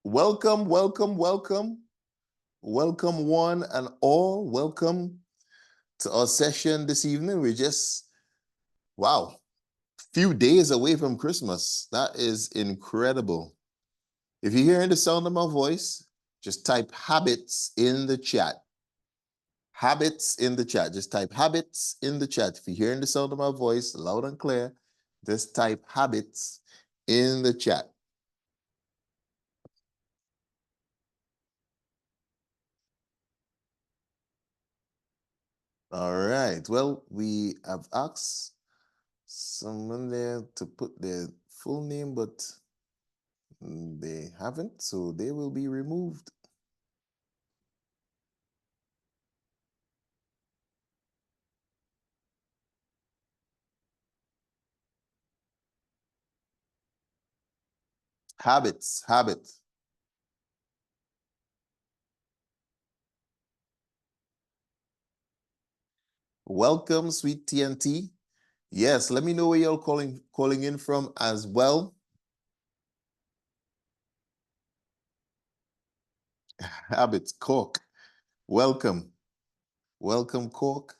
Welcome, welcome, welcome. Welcome, one and all. Welcome to our session this evening. We're just, wow, few days away from Christmas. That is incredible. If you're hearing the sound of my voice, just type habits in the chat. Habits in the chat. Just type habits in the chat. If you're hearing the sound of my voice loud and clear, just type habits in the chat. All right. Well, we have asked someone there to put their full name, but they haven't, so they will be removed. Habits, habits. Welcome, sweet TNT. Yes, let me know where you're calling in from as well. Habits, Cork. Welcome. Welcome, Cork.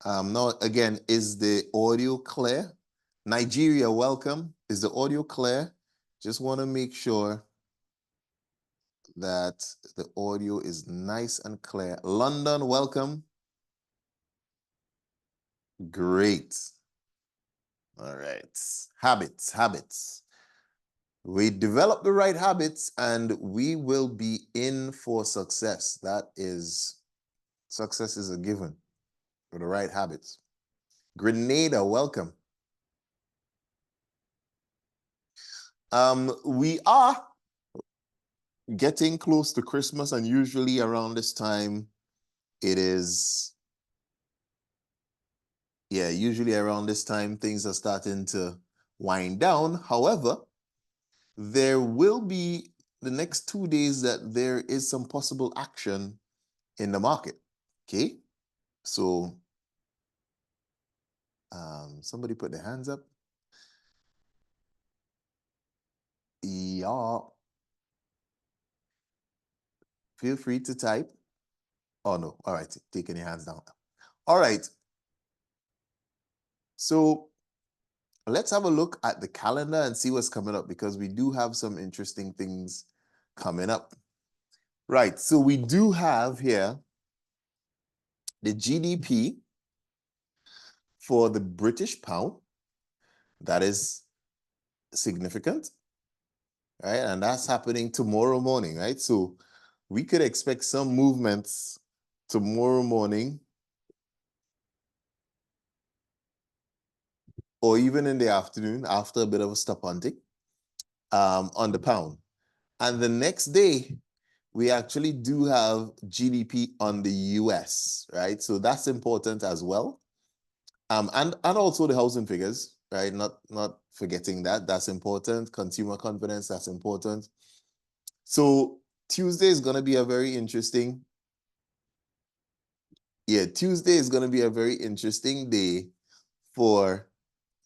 Now, again, is the audio clear? Nigeria, welcome. Is the audio clear? Just want to make sure that the audio is nice and clear. London, welcome. Great. All right. Habits, habits. We develop the right habits and we will be in for success. Success is a given for the right habits. Grenada, welcome. We are getting close to Christmas, and usually around this time, usually around this time, things are starting to wind down. However, there will be the next 2 days that there is some possible action in the market. Okay, so somebody put their hands up. Yeah, feel free to type. Oh no, all right, taking your hands down. All right, so let's have a look at the calendar and see what's coming up, because we do have some interesting things coming up. Right, so we do have here the GDP for the British pound. That is significant, right? And that's happening tomorrow morning, right? So we could expect some movements tomorrow morning or even in the afternoon after a bit of a stop hunting on the pound. And the next day, we actually do have GDP on the US, right? So that's important as well. And also the housing figures, right? Not forgetting that. That's important. Consumer confidence, that's important. So Tuesday is going to be a very interesting. Yeah, Tuesday is going to be a very interesting day for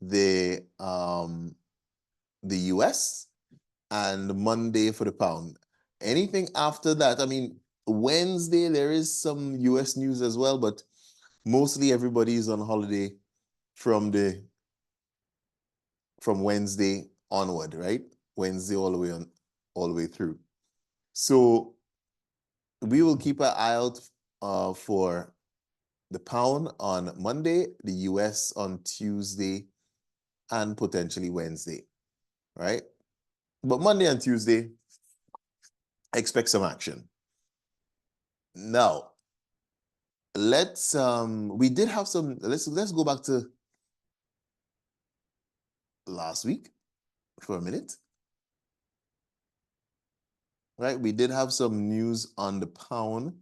the US, and Monday for the pound. Anything after that, I mean, Wednesday there is some US news as well, but mostly everybody is on holiday from Wednesday onward, right? Wednesday all the way through. So we will keep an eye out for the pound on Monday, the US on Tuesday, and potentially Wednesday, right? But Monday and Tuesday, expect some action. Now, we did have some, let's go back to last week for a minute. Right? We did have some news on the pound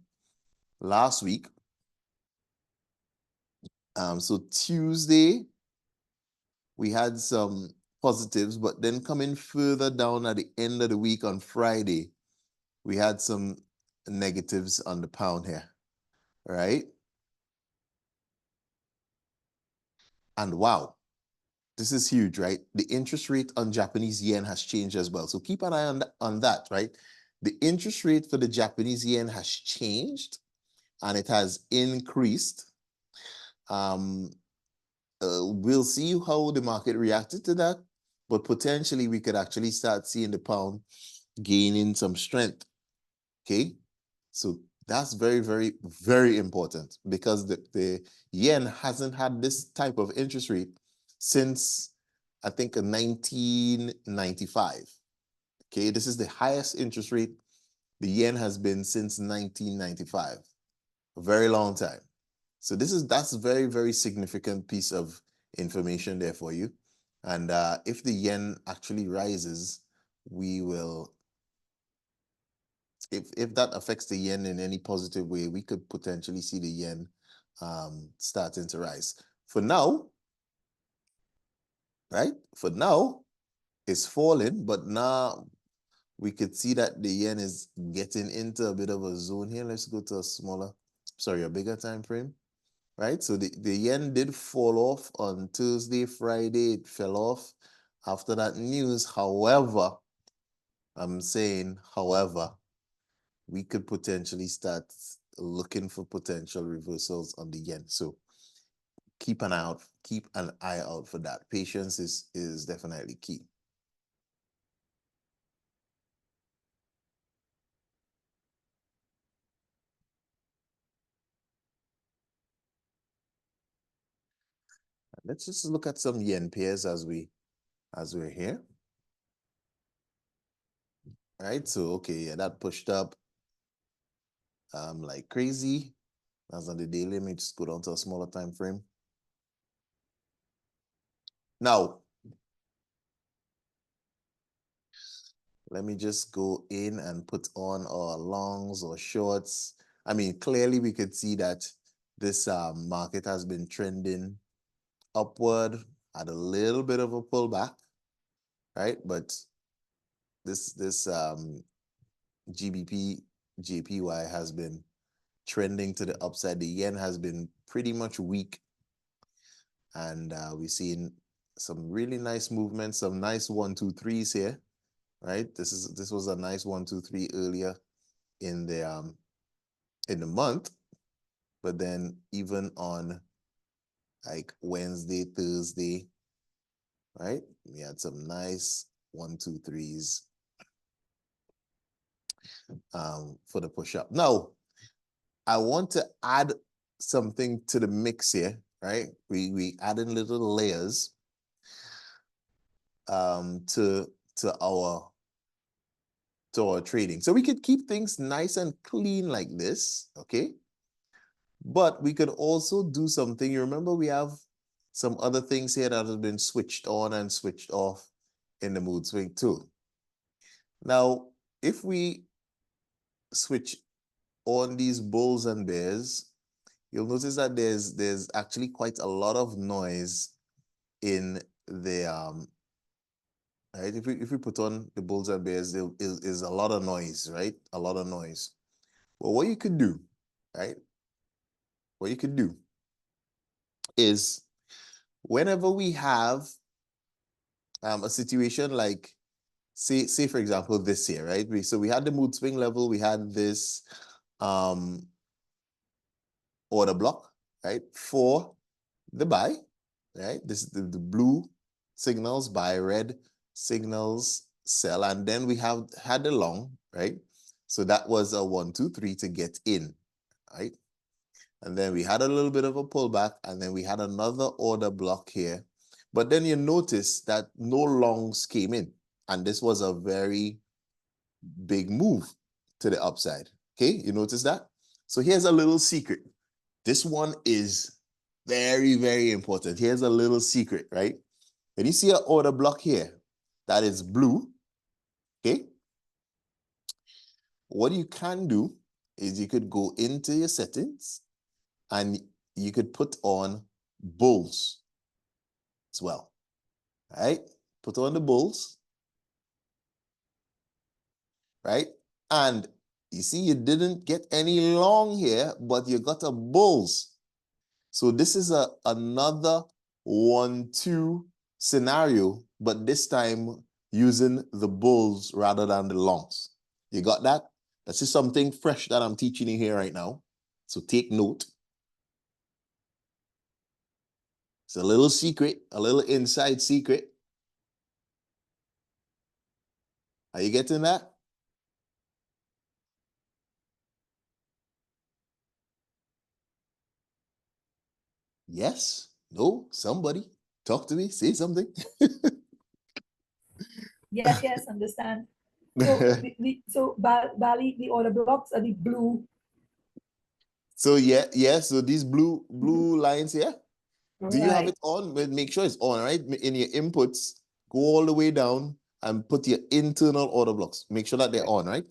last week. So Tuesday, we had some positives, but then coming further down at the end of the week on Friday, we had some negatives on the pound here, right? And wow, This is huge, right? The interest rate on Japanese yen has changed as well. So keep an eye on that, right? The interest rate for the Japanese yen has changed and it has increased. We'll see how the market reacted to that, but potentially we could actually start seeing the pound gaining some strength, okay? So that's very, very, very important because the yen hasn't had this type of interest rate since, I think, 1995. Okay, this is the highest interest rate the yen has been since 1995, a very long time. So that's a very, very significant piece of information there for you. And if the yen actually rises, we will, if that affects the yen in any positive way, we could potentially see the yen starting to rise. For now, right? For now, it's falling, but now we could see that the yen is getting into a bit of a zone here. Let's go to a bigger time frame, right? So the yen did fall off on Thursday, Friday. It fell off after that news. However, I'm saying, however, we could potentially start looking for potential reversals on the yen. So keep an eye out for that. Patience is definitely key. Let's just look at some yen pairs as we're here. Right, so okay, yeah, that pushed up like crazy. That's on the daily. Let me just go down to a smaller time frame. Now, let me just go in and put on our longs or shorts. I mean, clearly we could see that this market has been trending upward at a little bit of a pullback, right? But this GBP JPY has been trending to the upside. The yen has been pretty much weak, and we've seen some really nice movements, some nice 1, 2, 3s here, right? This was a nice 1, 2, 3 earlier in the month, but then even on like Wednesday, Thursday, right? We had some nice 1, 2, 3s for the push up. Now, I want to add something to the mix here, right? We add in little layers to our trading. So we could keep things nice and clean like this, okay? But we could also do something. You remember we have some other things here that have been switched on and switched off in the mood swing too. Now, if we switch on these bulls and bears, you'll notice that there's actually quite a lot of noise in the right. If we put on the bulls and bears, there is a lot of noise, right? A lot of noise. Well, what you could do, right? What you could do is whenever we have a situation like say for example this here, right? So we had the mood swing level, we had this order block, right? For the buy, right? This is the blue signals buy, red signals sell, and then we had the long, right? So that was a 1, 2, 3 to get in, right? And then we had a little bit of a pullback, and then we had another order block here. But then you notice that no longs came in, and this was a very big move to the upside. Okay, you notice that? So here's a little secret. This one is very, very important. Here's a little secret, right? When you see an order block here that is blue, okay, what you can do is you could go into your settings and you could put on bulls as well, right? Put on the bulls, right? And you see you didn't get any long here, but you got a bulls. So this is another 1, 2 scenario, but this time using the bulls rather than the longs. You got that? This is something fresh that I'm teaching you here right now. So take note. It's a little secret, a little inside secret. Are you getting that? Yes? No? Somebody? Talk to me? Say something? Yes, yes, understand. So, Bali, the order blocks are the blue. So yeah, so these blue lines here, do you have Right. it on? Well, make sure it's on, right? In your inputs, go all the way down and put your internal order blocks. Make sure that they're on, right?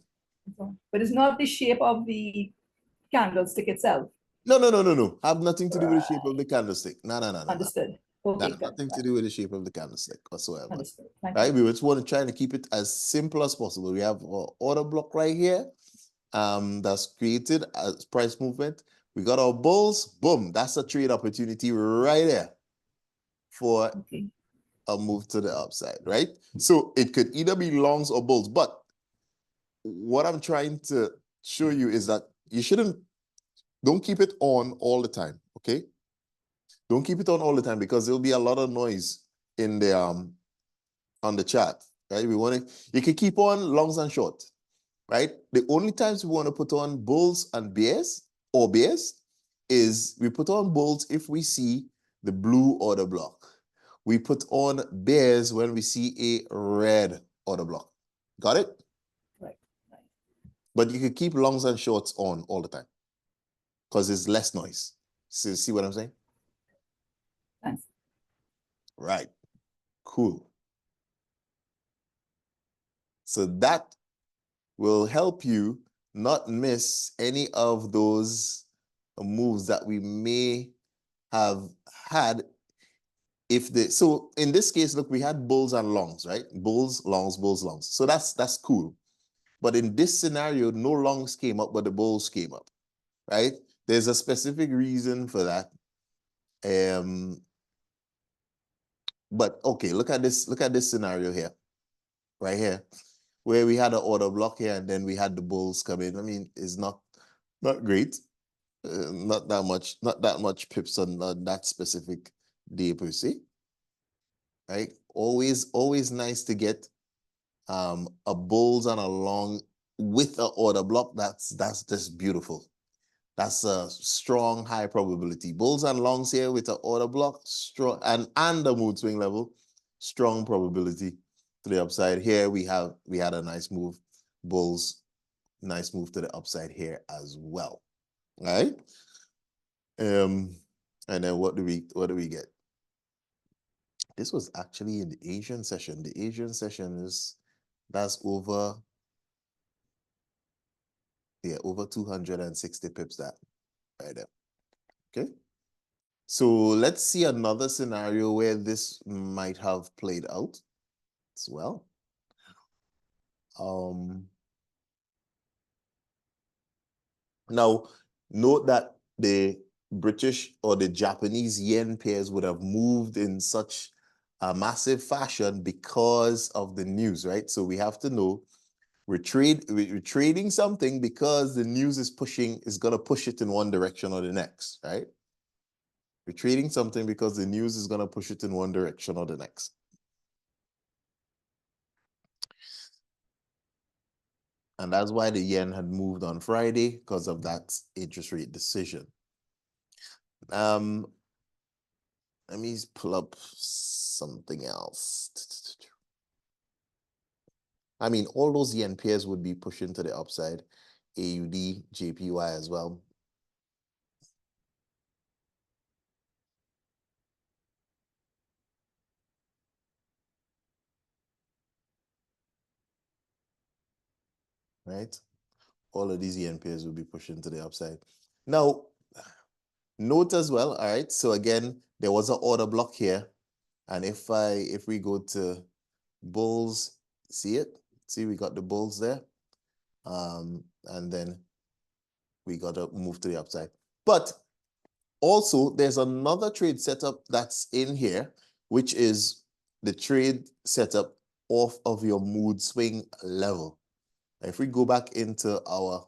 But it's not the shape of the candlestick itself. No. Have nothing to do with the shape of the candlestick. No. Understood. Okay, good. Nothing to do with the shape of the candlestick whatsoever. Understood. Thank Right? you. We just want to try to keep it as simple as possible. We have our order block right here. That's created as price movement. We got our bulls. Boom. That's a trade opportunity right there for a move to the upside, right? So it could either be longs or bulls. But what I'm trying to show you is that don't keep it on all the time, okay? Don't keep it on all the time because there'll be a lot of noise in the on the chart, right? You can keep on longs and short, right? The only times we want to put on bulls and bears is we put on bulls if we see the blue order block. We put on bears when we see a red order block. Got it? Right. But you can keep longs and shorts on all the time because there's less noise. So see what I'm saying? Thanks. Right. Cool. So that will help you not miss any of those moves that we may have had so in this case, look, we had bulls and longs, right? Bulls, longs. So that's cool. But in this scenario, no longs came up, but the bulls came up, right? There's a specific reason for that. But okay, look at this scenario here, right here, where we had an order block here and then we had the bulls come in. I mean, it's not great. Not that much pips on that specific day per se, right? Always nice to get a bulls and a long with an order block. That's just beautiful. That's a strong high probability. Bulls and longs here with an order block, strong and the mood swing level, strong probability to the upside. Here we had a nice move, bulls, nice move to the upside here as well. All right. And then what do we get? This was actually in the Asian session. The Asian session that's over 260 pips that right there. Okay. So let's see another scenario where this might have played out as well. Now, note that the British or the Japanese yen pairs would have moved in such a massive fashion because of the news, right? So we have to know we're trading something because the news is going to push it in one direction or the next, right? We're trading something because the news is going to push it in one direction or the next. And that's why the yen had moved on Friday because of that interest rate decision. Let me pull up something else. I mean, all those yen pairs would be pushing to the upside. AUD, JPY as well. Right? All of these yen pairs will be pushing to the upside. Now, note as well, all right, so again, there was an order block here. And if we go to bulls, see it? See, we got the bulls there. And then we got to move to the upside. But also, there's another trade setup that's in here, which is the trade setup off of your mood swing level. If we go back into our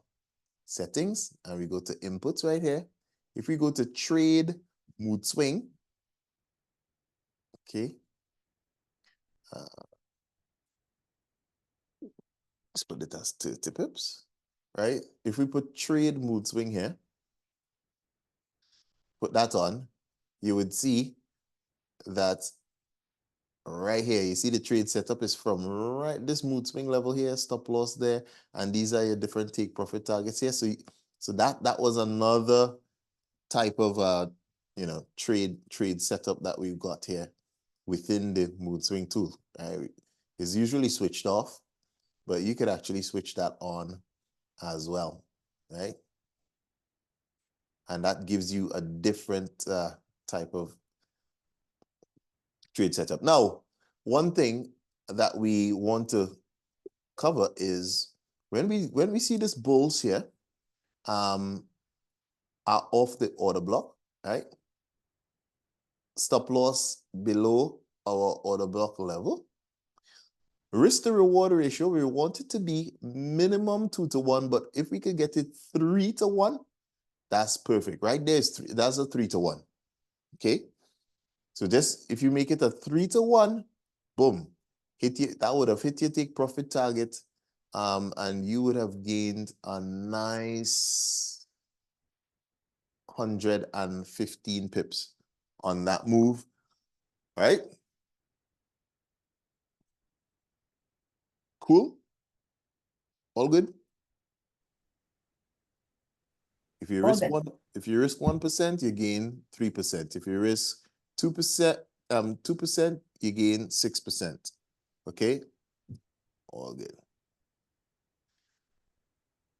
settings and we go to inputs right here, if we go to trade mood swing, okay, let's put it as 30 pips, right? If we put trade mood swing here, put that on, you would see that right here, you see the trade setup is from right this mood swing level here, stop loss there, and these are your different take profit targets here. So that was another type of trade setup that we've got here within the mood swing tool. Right? It's usually switched off, but you could actually switch that on as well, right? And that gives you a different type of trade setup. Now, one thing that we want to cover is when we see this bulls here are off the order block, right? Stop loss below our order block level. Risk to reward ratio, we want it to be minimum 2-to-1, but if we could get it 3-to-1, that's perfect. Right there is that's a 3-to-1. Okay. So just if you make it a 3-to-1, boom, that would have hit your take profit target, and you would have gained a nice 115 pips on that move, right? Cool. All good. If you risk Okay. 1%, you gain 3%. If you risk 2%, 2%, you gain 6%. Okay? All good.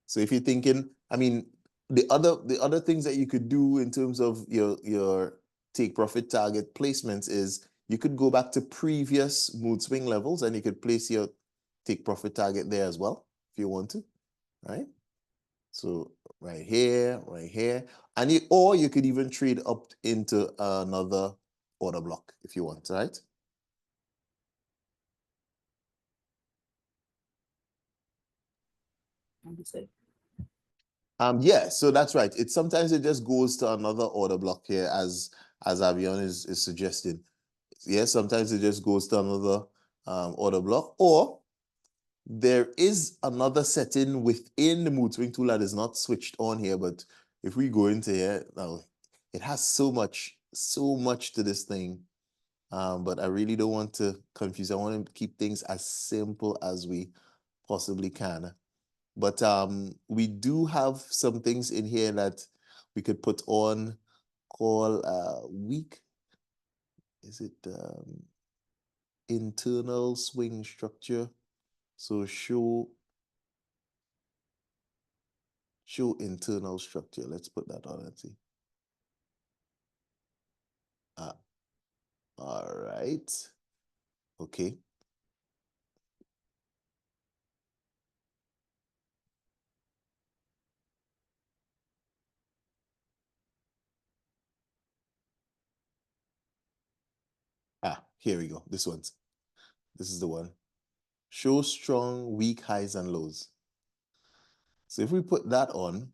So if you're thinking, I mean, the other things that you could do in terms of your take profit target placements is you could go back to previous mood swing levels and you could place your take profit target there as well if you want to, right? So right here, and or you could even trade up into another order block if you want, right? Understood. Yeah, so that's right. Sometimes it just goes to another order block here, as Avion is suggesting. Yes, sometimes it just goes to another order block, or there is another setting within the mood swing tool that is not switched on here. But if we go into here now, it has so much to this thing. But I really don't want to confuse. I want to keep things as simple as we possibly can. But we do have some things in here that we could put on called weak. Is it internal swing structure? So show internal structure. Let's put that on and see. All right. Okay. Here we go. This is the one. Show strong, weak highs and lows. So if we put that on,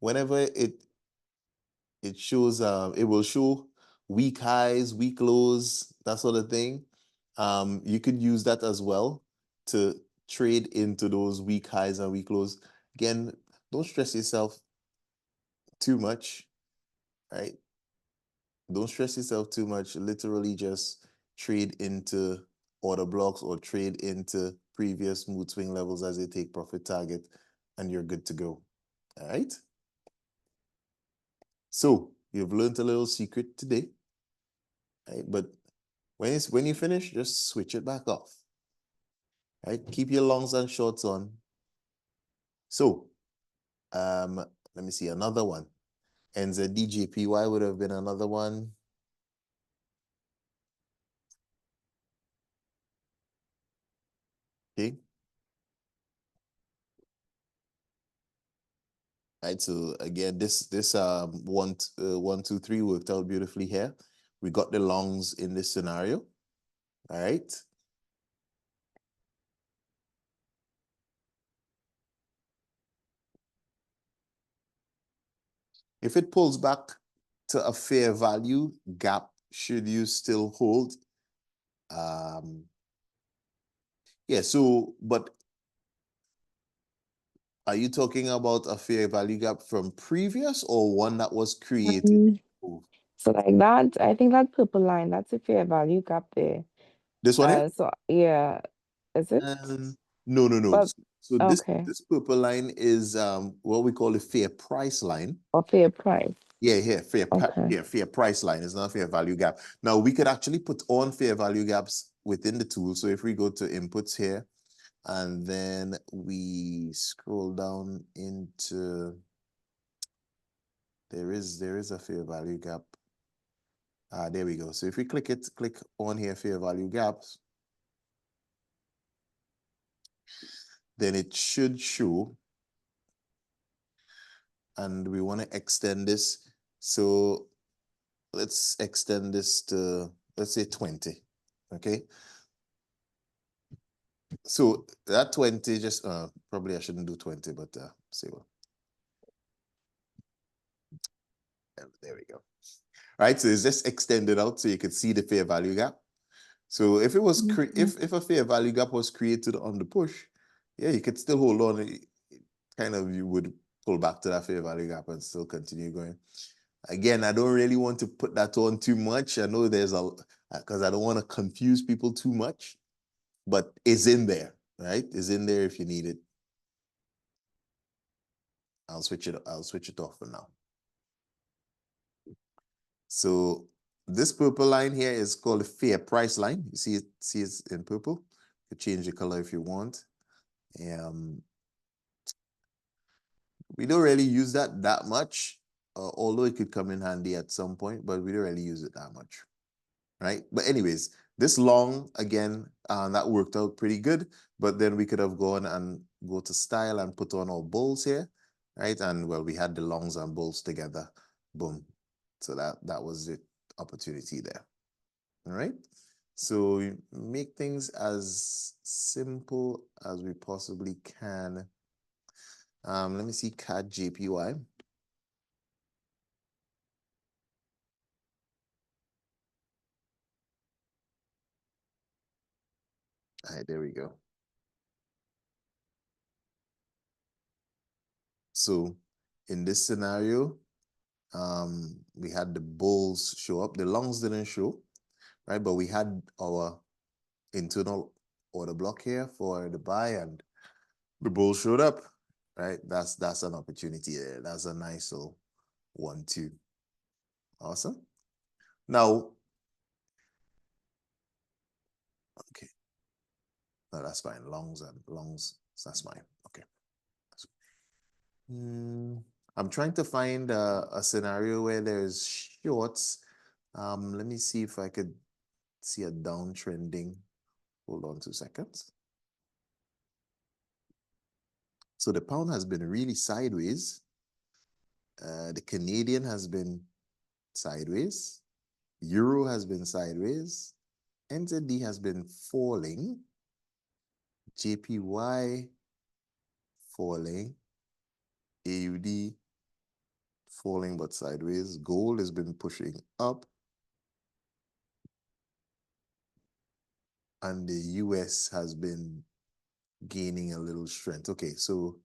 whenever it shows, it will show weak highs, weak lows, that sort of thing. You could use that as well to trade into those weak highs and weak lows. Again, don't stress yourself too much, right? Don't stress yourself too much. Literally just trade into order blocks or trade into previous mood swing levels as they take profit target, and you're good to go. All right. So you've learned a little secret today, right? But when you finish, just switch it back off. Right? Keep your longs and shorts on. So let me see another one. NZDJPY would have been another one. Okay. Right. So again, this 1, 2, 3 worked out beautifully here. We got the longs in this scenario. All right. If it pulls back to a fair value gap, should you still hold? Yeah, so, but are you talking about a fair value gap from previous or one that was created? So like that, I think that purple line, that's a fair value gap there. This one here? So yeah, is it? No, no, no. But So okay, this purple line is what we call a fair price line. or fair price. Yeah, Okay. fair price line. It's not a fair value gap. Now we could actually put on fair value gaps within the tool. So if we go to inputs here, and then we scroll down into there is a fair value gap. There we go. So if we click on here, fair value gaps, then it should show. And we want to extend this. So let's extend this to, let's say 20. Okay. So that 20 just probably I shouldn't do 20, but say what. There we go. All right, so it's just extended out so you could see the fair value gap. So if it was if a fair value gap was created on the push, yeah, you could still hold on. Kind of you would pull back to that fair value gap and still continue going. Again, I don't really want to put that on too much. I know there's because I don't want to confuse people too much, but it's in there, right? It's in there if you need it. I'll switch it off for now. So this purple line here is called a fair price line. You see it's in purple. You can change the color if you want. We don't really use that much, although it could come in handy at some point, but we don't really use it that much, right? But anyways, this long, again, that worked out pretty good, but then we could have gone and go to style and put on our bulls here, right? And well, we had the longs and bulls together, boom. So that was the opportunity there, all right? So we make things as simple as we possibly can. Let me see CAD JPY. All right, there we go. So in this scenario, we had the bulls show up. The longs didn't show, right? But we had our internal order block here for the buy, and the bulls showed up, right? That's an opportunity there. That's a nice little 1-2. Awesome. Now, okay. No, that's fine. Longs, that's fine. Okay. I'm trying to find a scenario where there's shorts. Let me see if I could see a downtrending. Hold on 2 seconds. So the pound has been really sideways. The Canadian has been sideways. Euro has been sideways. NZD has been falling. JPY falling. AUD falling but sideways. Gold has been pushing up. And the US has been gaining a little strength. Okay, so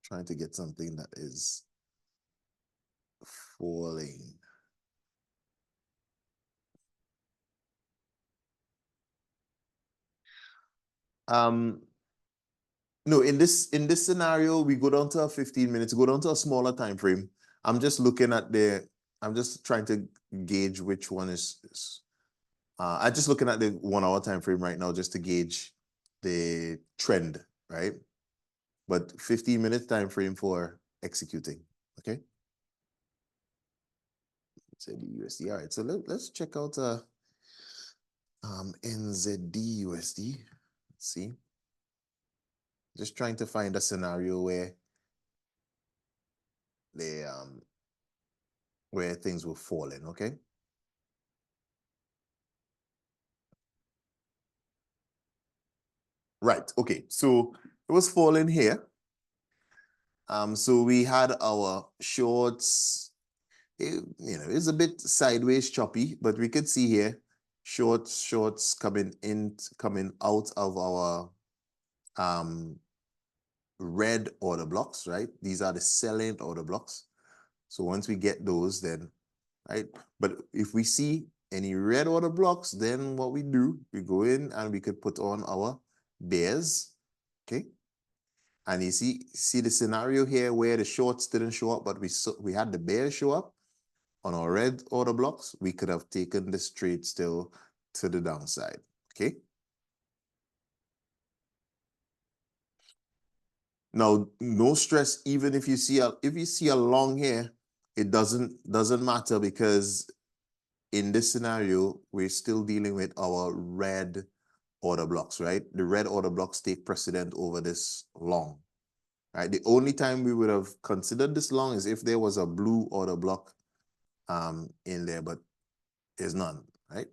trying to get something that is falling. No, in this scenario, we go down to a 15 minutes, go down to a smaller time frame. I'm just looking at I'm just trying to gauge which one is I'm just looking at the 1 hour time frame right now just to gauge the trend, right? But 15-minute time frame for executing, okay? Let's say the USD. All right, so let's check out NZD USD. Let's see. Just trying to find a scenario where they where things were falling, okay? Right, okay, so it was falling here. So we had our shorts, it's a bit sideways choppy, but we could see here, shorts coming out of our red order blocks, right? These are the selling order blocks. So once we get those, then, right? But if we see any red order blocks, then what we do, we go in and we could put on our bears, okay? And you see the scenario here where the shorts didn't show up, but we had the bears show up on our red order blocks. We could have taken this trade still to the downside, okay? Now, no stress, even if you see a long here, it doesn't matter, because in this scenario, we're still dealing with our red order blocks, right? The red order blocks take precedent over this long, right? The only time we would have considered this long is if there was a blue order block in there, but there's none, right?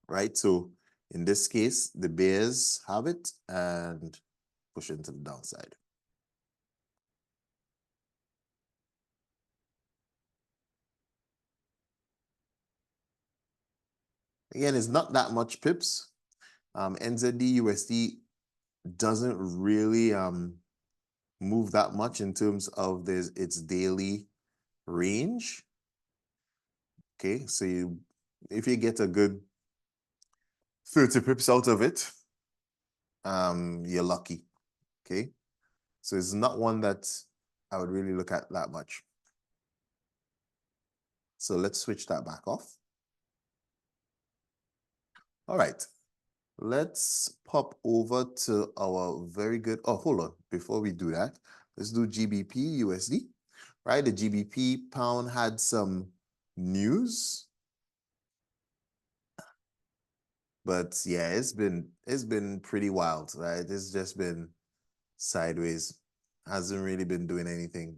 Right, so in this case, the bears have it and push into the downside. Again, it's not that much pips. NZD USD doesn't really move that much in terms of its daily range. Okay, so if you get a good 30 pips out of it, you're lucky. Okay, so it's not one that I would really look at that much. So let's switch that back off. All right, let's pop over to our very good, oh, hold on. Before we do that, let's do GBP USD, right? The GBP pound had some news, but yeah, it's been pretty wild, right? It's just been sideways, hasn't really been doing anything,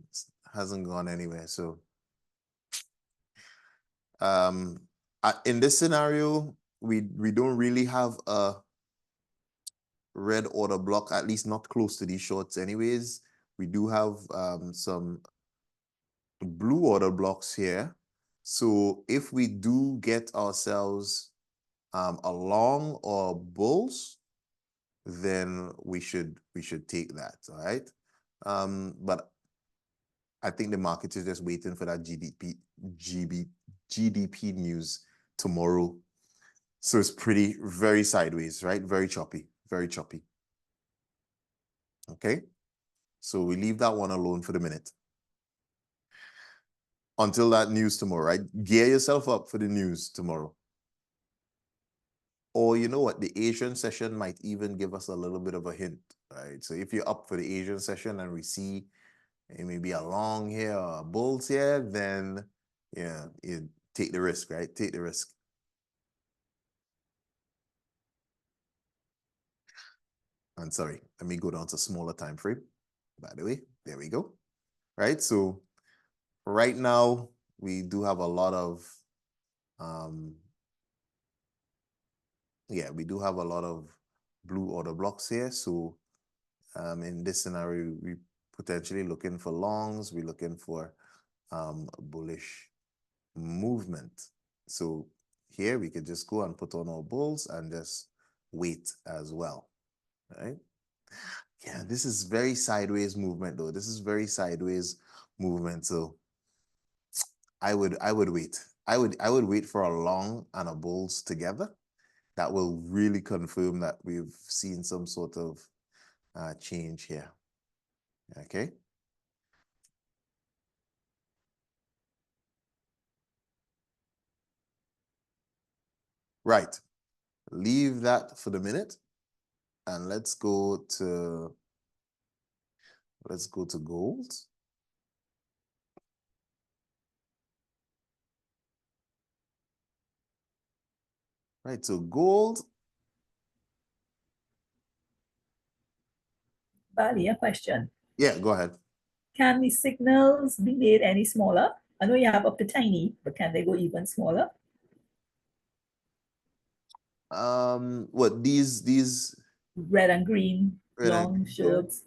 hasn't gone anywhere. So in this scenario, we don't really have a red order block, at least not close to these shorts anyways. We do have some blue order blocks here. So if we do get ourselves a long or bulls, then we should take that, all right? But I think the market is just waiting for that GDP news tomorrow. So it's very sideways, right? Very choppy, very choppy. Okay, so we leave that one alone for the minute. Until that news tomorrow, right? Gear yourself up for the news tomorrow. Or you know what, the Asian session might even give us a little bit of a hint, right? So if you're up for the Asian session and we see it may be a long here or a bulls here, then yeah, you take the risk, right? Take the risk. And sorry, let me go down to smaller time frame. By the way, there we go. Right, so right now we do have a lot of we do have a lot of blue order blocks here. So in this scenario, we potentially looking for longs, we're looking for bullish movement. So here we could just go and put on our bulls and just wait as well, right? Yeah, this is very sideways movement though. This is very sideways movement. So I would wait. I would wait for a long and a bulls together. That will really confirm that we've seen some sort of change here. Okay. Right. Leave that for the minute, and let's go to gold. Right. So gold. Bali, a question. Yeah. Go ahead. can the signals be made any smaller? I know you have up to tiny, but can they go even smaller? What these Red and green, red and long, green here? shorts.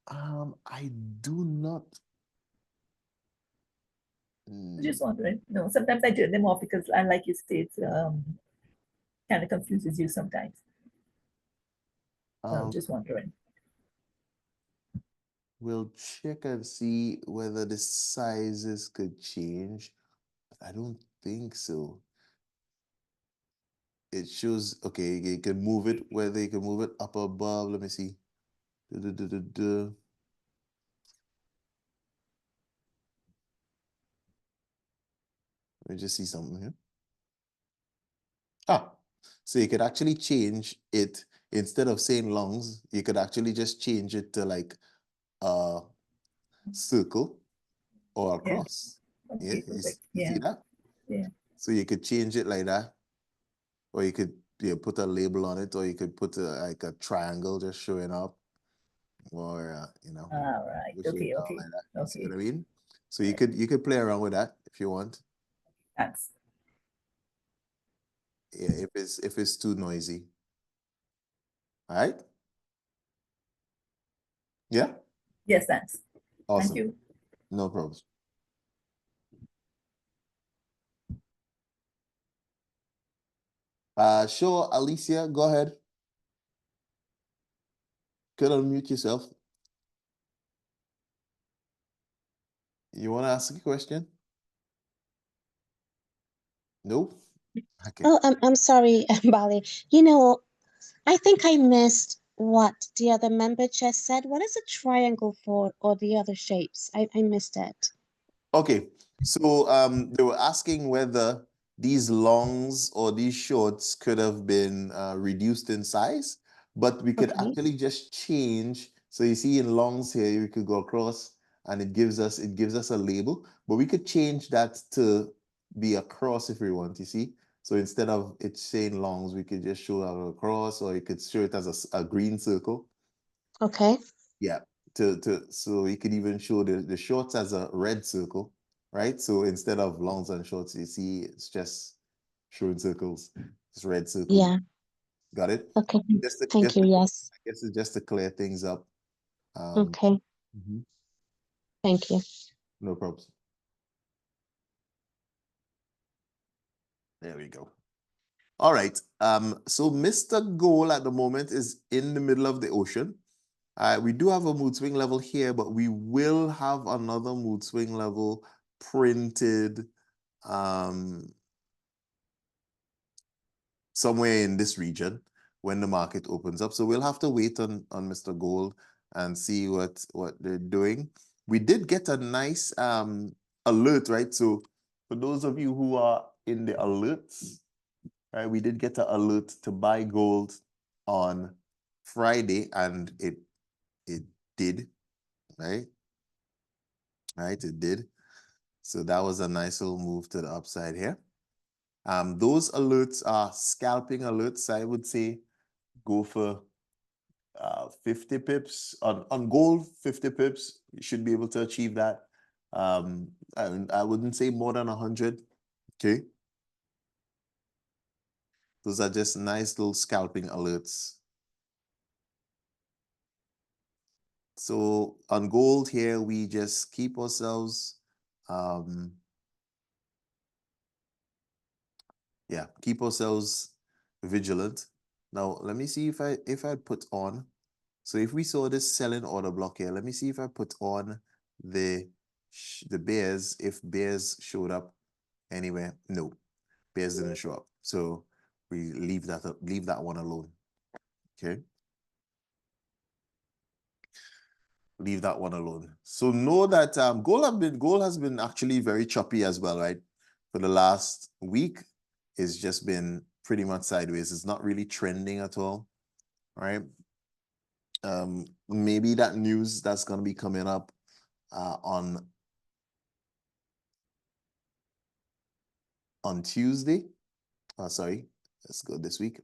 I do not. Just wondering. No, sometimes I turn them off because I like you say it's kind of confuses you sometimes. I'm just wondering. We'll check and see whether the sizes could change. I don't think so. It shows, okay, you can move it, whether you can move it up or above. Let me see. Let me just see something here. So you could actually change it instead of saying longs, you could actually just change it to like a circle or a Yeah. cross. Yeah, Okay, perfect. you see Yeah. that? Yeah. So you could change it like that, or you could put a label on it, or you could put like a triangle just showing up, or All right. push it Okay. down Okay. like that. You see Okay. what I mean? So you could play around with that if you want. Thanks. Yeah, if it's too noisy. All right. Yeah. Yes, thanks. Awesome. Thank you. No problem. Sure, Alicia, go ahead. Could unmute yourself. You want to ask a question? Nope. Okay. Oh, I'm sorry, Bali. I think I missed what the other member just said. What is a triangle for, or the other shapes? I missed it. Okay. So they were asking whether these longs or these shorts could have been reduced in size, but we could Okay. actually just change. So you see in longs here, you could go across and it gives us a label, but we could change that to be a cross if we want, you see? So instead of it saying longs, we could just show a cross, or you could show it as a green circle. Okay. Yeah. So you could even show the shorts as a red circle, right? So instead of longs and shorts, you see it's just showing circles. It's red circle. Yeah. Got it? Okay. Just Thank you. Yes. I guess it's just to clear things up. Okay. Thank you. No problems. There we go. All right. So Mr. Goal at the moment is in the middle of the ocean. We do have a mood swing level here, but we will have another mood swing level printed somewhere in this region when the market opens up. So we'll have to wait on Mr. Gold and see what they're doing. We did get a nice alert, right? So for those of you who are in the alerts, right, we did get an alert to buy gold on Friday, and it did, right? Right, it did. So that was a nice little move to the upside here. Those alerts are scalping alerts. I would say go for 50 pips on gold. 50 pips, you should be able to achieve that. I wouldn't say more than 100. Okay. Those are just nice little scalping alerts. So on gold here, we just keep ourselves, keep ourselves vigilant. Now, let me see if I put on. So if we saw this selling order block here, let me see if I put on the bears, if bears showed up anywhere. No, bears didn't show up. So we leave that one alone. Okay. Leave that one alone. So know that gold has been actually very choppy as well, right? For the last week, it's just been pretty much sideways. It's not really trending at all, right? Maybe that news that's going to be coming up on Tuesday. Oh, sorry, let's go this week.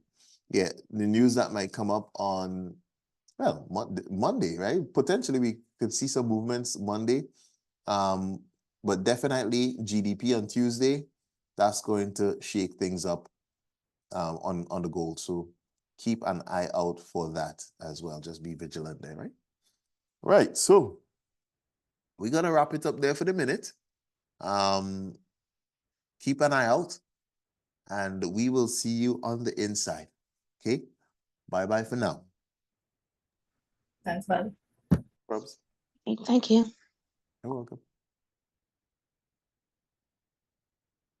Yeah, the news that might come up on, well, Monday, right? Potentially could see some movements Monday. But definitely GDP on Tuesday, that's going to shake things up on the gold. So keep an eye out for that as well. Just be vigilant there, right? Right, so we're gonna wrap it up there for the minute. Keep an eye out, and we will see you on the inside. Okay, bye-bye for now. Thanks, Bali. Probs. Thank you. You're welcome.